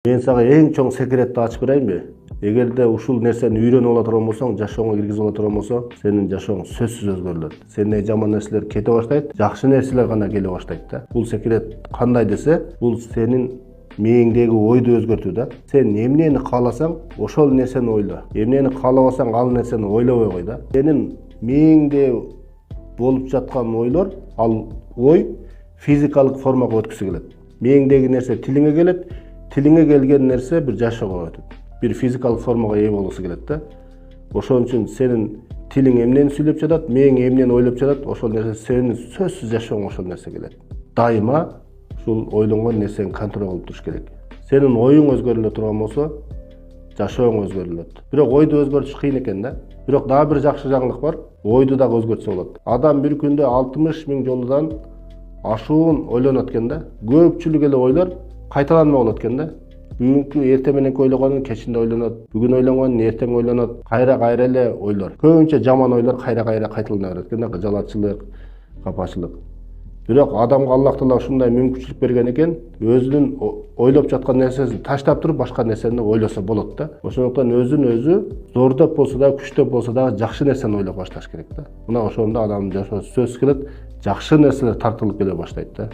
Мен сага эң чоң секретти ачып берейинби? Эгерде ушул нерсени үйрөнүп ала турган болсоң, жашооңо киргизип ала турган болсоң, сенин жашооң сөзсүз өзгөрүлөт. Сенден жаман нерселер кете баштайт, жакшы нерселер гана келе баштайт да. Бул секрет кандай десе, бул сенин мээңдеги ойду өзгөртүү да. Сен эмнени кааласаң, ошол нерсени ойло. Эмнени каалабасаң, ал нерсени ойлобой кой да. Сенин мээңде болуп жаткан ойлор, ал ой физикалык формага өткүсү келет. Мээңдеги нерсе тилиңе келет, тилиңе келген нерсе бир жашоого өтөт. Бир физикалык формага ээ болгусу келет да. Ошон үчүн сенин тилиң эмнени сүйлөп жатат, мээң эмнени ойлоп жатат, ошол нерсе сенин сөзсүз жашооңо ошол нерсе келет. Дайыма ушул ойлонгон нерсени контроль кылып туруш керек. Сенин оюң өзгөрүлө турган болсо, жашооң өзгөрүлөт. Бирок ойду өзгөртүш кыйын экен да. Бирок дагы бир жакшы жаңылык бар. Ойду дагы өзгөртсө болот. Адам бир күндө 60 000 жолудан ашуун ойлонот экен да. Көпчүлүк эле ойлор кайталанма болот экен да. Бүгүнкү эртең мененки ойлогонун кечинде ойлонот. Бүгүн ойлонгонун эртең ойлонот. Кайра эле ойлор. Көбүнчө жаман ойлор кайра кайталана берет экен да. Жалачылык, капачылык. Бирок адамга Аллах Таала ушундай мүмкүнчүлүк берген экен, өзүнүн ойлоп жаткан нерсесин таштап туруп башка нерсени ойлосо болот да. Ошондуктан өзү зордоп болсо да, күчтөп болсо да жакшы нерсени ойлоп башташ керек да. Мына ошондо адамдын жашоосу сөзсүз келет, жакшы нерселер тартылып келе баштайт да.